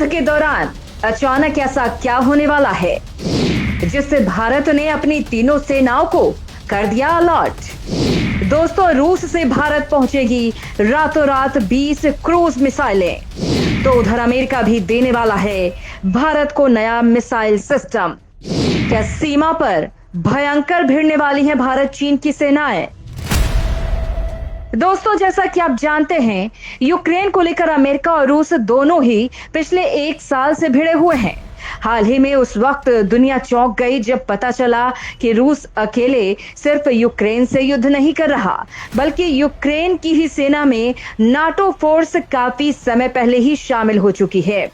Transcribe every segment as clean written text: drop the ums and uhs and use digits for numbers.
के दौरान अचानक ऐसा क्या होने वाला है जिससे भारत ने अपनी तीनों सेनाओं को कर दिया अलर्ट। दोस्तों, रूस से भारत पहुंचेगी रातों रात 20 क्रूज मिसाइलें, तो उधर अमेरिका भी देने वाला है भारत को नया मिसाइल सिस्टम। क्या सीमा पर भयंकर भिड़ने वाली है भारत चीन की सेनाएं? दोस्तों, जैसा कि आप जानते हैं, यूक्रेन को लेकर अमेरिका और रूस दोनों ही पिछले 1 साल से भिड़े हुए हैं। हाल ही में उस वक्त दुनिया चौंक गई जब पता चला कि रूस अकेले सिर्फ यूक्रेन से युद्ध नहीं कर रहा, बल्कि यूक्रेन की ही सेना में नाटो फोर्स काफी समय पहले ही शामिल हो चुकी है,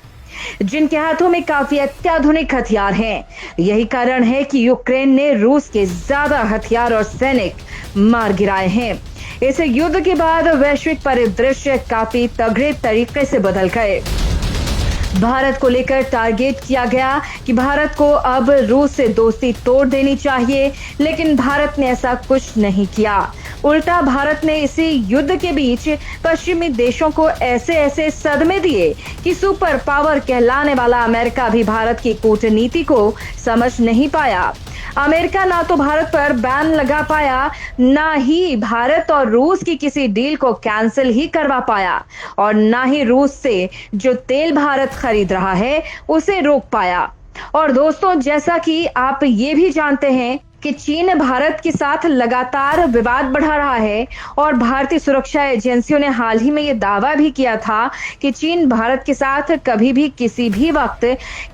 जिनके हाथों में काफी अत्याधुनिक हथियार हैं। यही कारण है कि यूक्रेन ने रूस के ज्यादा हथियार और सैनिक मार गिराए हैं। इस युद्ध के बाद वैश्विक परिदृश्य काफी तगड़े तरीके से बदल गए। भारत को लेकर टारगेट किया गया कि भारत को अब रूस से दोस्ती तोड़ देनी चाहिए, लेकिन भारत ने ऐसा कुछ नहीं किया। उल्टा भारत ने इसी युद्ध के बीच पश्चिमी देशों को ऐसे ऐसे सदमे दिए कि सुपर पावर कहलाने वाला अमेरिका भी भारत की कूटनीति को समझ नहीं पाया। अमेरिका ना तो भारत पर बैन लगा पाया, ना ही भारत और रूस की किसी डील को कैंसिल ही करवा पाया, और ना ही रूस से जो तेल भारत खरीद रहा है उसे रोक पाया। और दोस्तों, जैसा कि आप ये भी जानते हैं कि चीन भारत के साथ लगातार विवाद बढ़ा रहा है, और भारतीय सुरक्षा एजेंसियों ने हाल ही में ये दावा भी किया था कि चीन भारत के साथ कभी भी किसी भी वक्त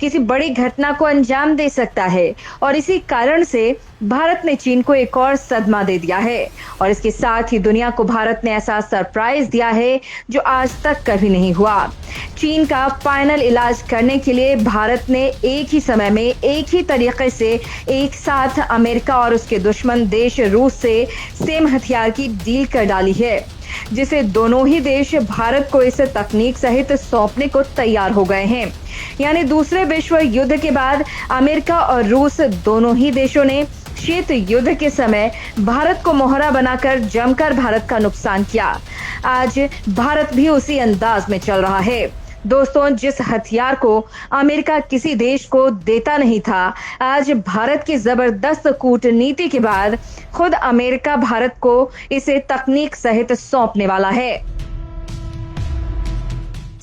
किसी बड़ी घटना को अंजाम दे सकता है, और इसी कारण से भारत ने चीन को एक और सदमा दे दिया है। और इसके साथ ही दुनिया को भारत ने ऐसा सरप्राइज दिया है जो आज तक कभी नहीं हुआ। चीन का फाइनल इलाज करने के लिए भारत ने एक ही समय में एक ही तरीके से एक साथ अमेरिका और उसके दुश्मन देश रूस से सेम हथियार की डील कर डाली है, जिसे दोनों ही देश भारत को इस तकनीक सहित सौंपने को तैयार हो गए हैं। यानी दूसरे विश्व युद्ध के बाद अमेरिका और रूस दोनों ही देशों ने शीत युद्ध के समय भारत को मोहरा बनाकर जमकर भारत का नुकसान किया। आज भारत भी उसी अंदाज में चल रहा है। दोस्तों, जिस हथियार को अमेरिका किसी देश को देता नहीं था, आज भारत की जबरदस्त कूटनीति के बाद खुद अमेरिका भारत को इसे तकनीक सहित सौंपने वाला है।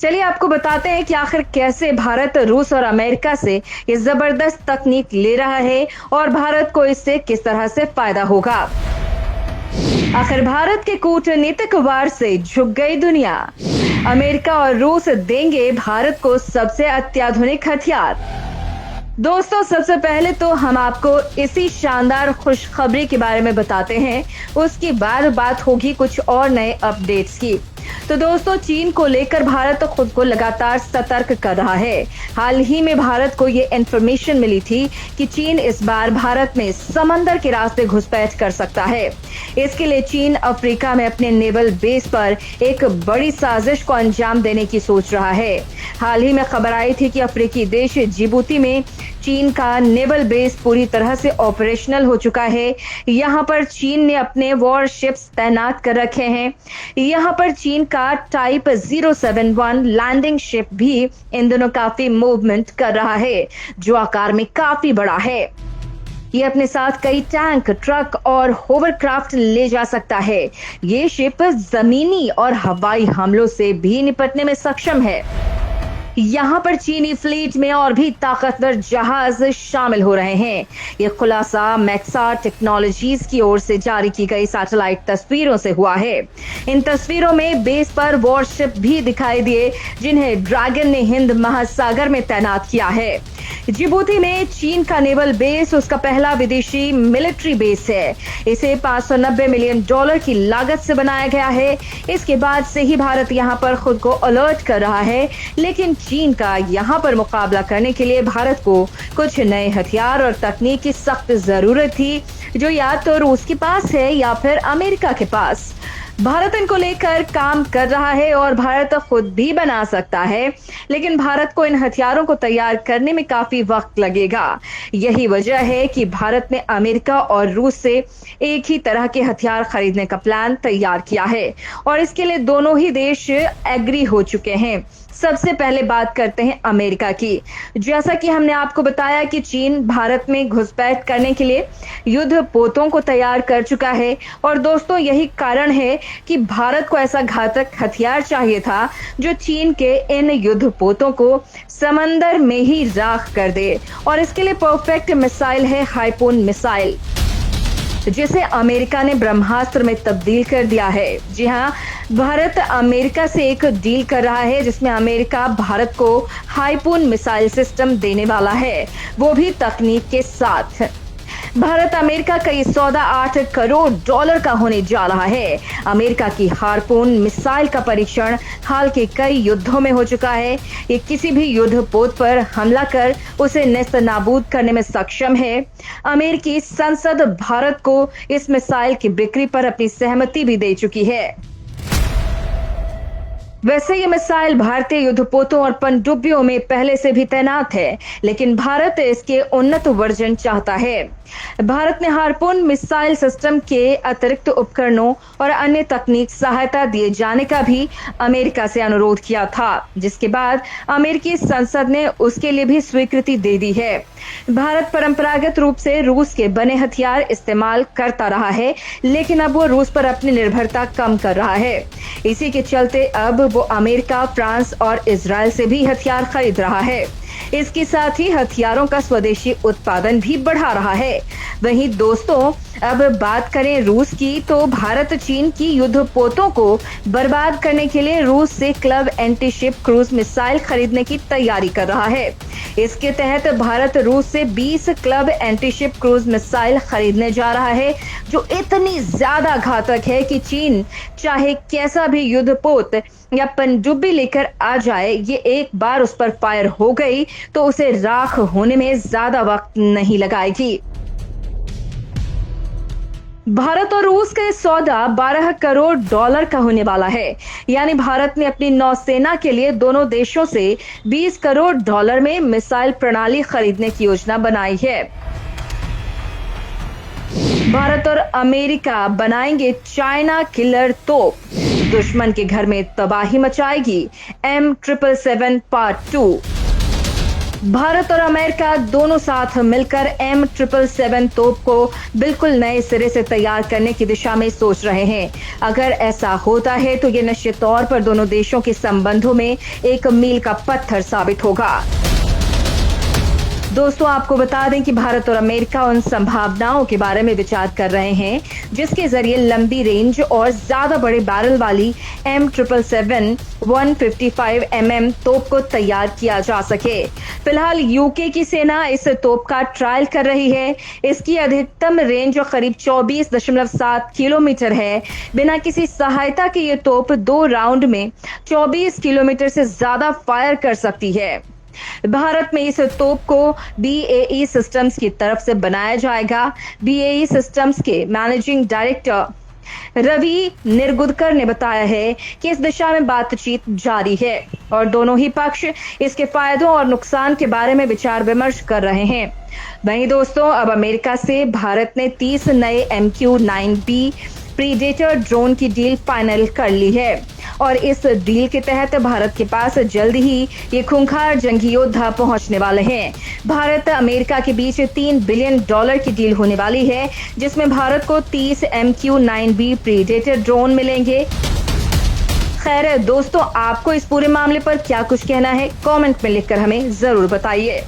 चलिए आपको बताते हैं कि आखिर कैसे भारत रूस और अमेरिका से ये जबरदस्त तकनीक ले रहा है और भारत को इससे किस तरह से फायदा होगा। आखिर भारत के कूटनीतिक वार से झुक गई दुनिया। अमेरिका और रूस देंगे भारत को सबसे अत्याधुनिक हथियार। दोस्तों, सबसे पहले तो हम आपको इसी शानदार खुशखबरी के बारे में बताते हैं, उसके बाद बात होगी कुछ और नए अपडेट्स की। तो दोस्तों, चीन को लेकर भारत खुद को लगातार सतर्क कर रहा है। हाल ही में भारत को ये इंफॉर्मेशन मिली थी कि चीन इस बार भारत में समंदर के रास्ते घुसपैठ कर सकता है। इसके लिए चीन अफ्रीका में अपने नेवल बेस पर एक बड़ी साजिश को अंजाम देने की सोच रहा है। हाल ही में खबर आई थी कि अफ्रीकी देश जिबूती में चीन का नेवल बेस पूरी तरह से ऑपरेशनल हो चुका है। यहाँ पर चीन ने अपने वॉरशिप्स तैनात कर रखे हैं। यहाँ पर चीन का टाइप 071 लैंडिंग शिप भी इन दोनों काफी मूवमेंट कर रहा है, जो आकार में काफी बड़ा है। ये अपने साथ कई टैंक, ट्रक और होवरक्राफ्ट ले जा सकता है। ये शिप जमीनी और हवाई हमलों से भी निपटने में सक्षम है। यहाँ पर चीनी फ्लीट में और भी ताकतवर जहाज शामिल हो रहे हैं। ये खुलासा मैक्सार टेक्नोलॉजीज की ओर से जारी की गई सैटेलाइट तस्वीरों से हुआ है। इन तस्वीरों में बेस पर वॉरशिप भी दिखाई दिए, जिन्हें ड्रैगन ने हिंद महासागर में तैनात किया है। जिबूती में चीन का नेवल बेस उसका पहला विदेशी मिलिट्री बेस है। इसे $590 मिलियन की लागत से बनाया गया है। इसके बाद से ही भारत यहाँ पर खुद को अलर्ट कर रहा है, लेकिन चीन का यहाँ पर मुकाबला करने के लिए भारत को कुछ नए हथियार और तकनीक की सख्त जरूरत थी, जो या तो रूस के पास है या फिर अमेरिका के पास। भारत इनको लेकर काम कर रहा है और भारत खुद भी बना सकता है, लेकिन भारत को इन हथियारों को तैयार करने में काफी वक्त लगेगा। यही वजह है कि भारत ने अमेरिका और रूस से एक ही तरह के हथियार खरीदने का प्लान तैयार किया है और इसके लिए दोनों ही देश एग्री हो चुके हैं। सबसे पहले बात करते हैं अमेरिका की। जैसा कि हमने आपको बताया कि चीन भारत में घुसपैठ करने के लिए युद्ध पोतों को तैयार कर चुका है और दोस्तों यही कारण है कि भारत को ऐसा घातक हथियार चाहिए था जो चीन के इन युद्ध पोतों को समंदर में ही राख कर दे और इसके लिए परफेक्ट मिसाइल है हार्पून मिसाइल, जिसे अमेरिका ने ब्रह्मास्त्र में तब्दील कर दिया है। जी हां, भारत अमेरिका से एक डील कर रहा है जिसमें अमेरिका भारत को हार्पून मिसाइल सिस्टम देने वाला है, वो भी तकनीक के साथ। भारत अमेरिका का ये सौदा $8 करोड़ का होने जा रहा है। अमेरिका की हार्पून मिसाइल का परीक्षण हाल के कई युद्धों में हो चुका है। ये किसी भी युद्ध पोत पर हमला कर उसे नेस्तनाबूद करने में सक्षम है। अमेरिकी संसद भारत को इस मिसाइल की बिक्री पर अपनी सहमति भी दे चुकी है। वैसे ये मिसाइल भारतीय युद्धपोतों और पनडुब्बियों में पहले से भी तैनात है, लेकिन भारत इसके उन्नत वर्जन चाहता है। भारत ने हार्पून मिसाइल सिस्टम के अतिरिक्त उपकरणों और अन्य तकनीक सहायता दिए जाने का भी अमेरिका से अनुरोध किया था, जिसके बाद अमेरिकी संसद ने उसके लिए भी स्वीकृति दे दी है। भारत परंपरागत रूप से रूस के बने हथियार इस्तेमाल करता रहा है, लेकिन अब वो रूस पर अपनी निर्भरता कम कर रहा है। इसी के चलते अब वो अमेरिका, फ्रांस और इजराइल से भी हथियार खरीद रहा है। इसके साथ ही हथियारों का स्वदेशी उत्पादन भी बढ़ा रहा है। वहीं दोस्तों, अब बात करें रूस की, तो भारत चीन की युद्धपोतों को बर्बाद करने के लिए रूस से club anti ship cruise missile खरीदने की तैयारी कर रहा है। इसके तहत भारत रूस से 20 club anti ship cruise missile खरीदने जा रहा है, जो इतनी ज्यादा घातक है कि चीन चाहे कैसा भी युद्धपोत या पनडुब्बी लेकर आ जाए, ये एक बार उस पर फायर हो गई तो उसे राख होने में ज्यादा वक्त नहीं लगाएगी। भारत और रूस का सौदा $12 करोड़ का होने वाला है। यानी भारत ने अपनी नौसेना के लिए दोनों देशों से $20 करोड़ में मिसाइल प्रणाली खरीदने की योजना बनाई है। भारत और अमेरिका बनाएंगे चाइना किलर तोप, दुश्मन के घर में तबाही मचाएगी M777 पार्ट 2। भारत और अमेरिका दोनों साथ मिलकर M777 तोप को बिल्कुल नए सिरे से तैयार करने की दिशा में सोच रहे हैं। अगर ऐसा होता है तो ये निश्चित तौर पर दोनों देशों के संबंधों में एक मील का पत्थर साबित होगा। दोस्तों, आपको बता दें कि भारत और अमेरिका उन संभावनाओं के बारे में विचार कर रहे हैं जिसके जरिए लंबी रेंज और ज्यादा बड़े बैरल वाली M777 155 mm तोप को तैयार किया जा सके। फिलहाल यूके की सेना इस तोप का ट्रायल कर रही है। इसकी अधिकतम रेंज करीब 24.7 किलोमीटर है। बिना किसी सहायता के ये तोप 2 राउंड में 24 किलोमीटर से ज्यादा फायर कर सकती है। भारत में इस तोप को BAE सिस्टम्स की तरफ से बनाया जाएगा। BAE सिस्टम्स के मैनेजिंग डायरेक्टर रवि निर्गुदकर ने बताया है कि इस दिशा में बातचीत जारी है और दोनों ही पक्ष इसके फायदों और नुकसान के बारे में विचार विमर्श कर रहे हैं। वहीं दोस्तों, अब अमेरिका से भारत ने 30 नए MQ-9B प्रीडेटर ड्रोन की डील फाइनल कर ली है और इस डील के तहत भारत के पास जल्द ही ये खूंखार जंगी योद्धा पहुंचने वाले हैं। भारत अमेरिका के बीच $3 बिलियन की डील होने वाली है, जिसमें भारत को 30 MQ-9B प्रीडेटर ड्रोन मिलेंगे। खैर दोस्तों, आपको इस पूरे मामले पर क्या कुछ कहना है, कमेंट में लिखकर हमें जरूर बताइए।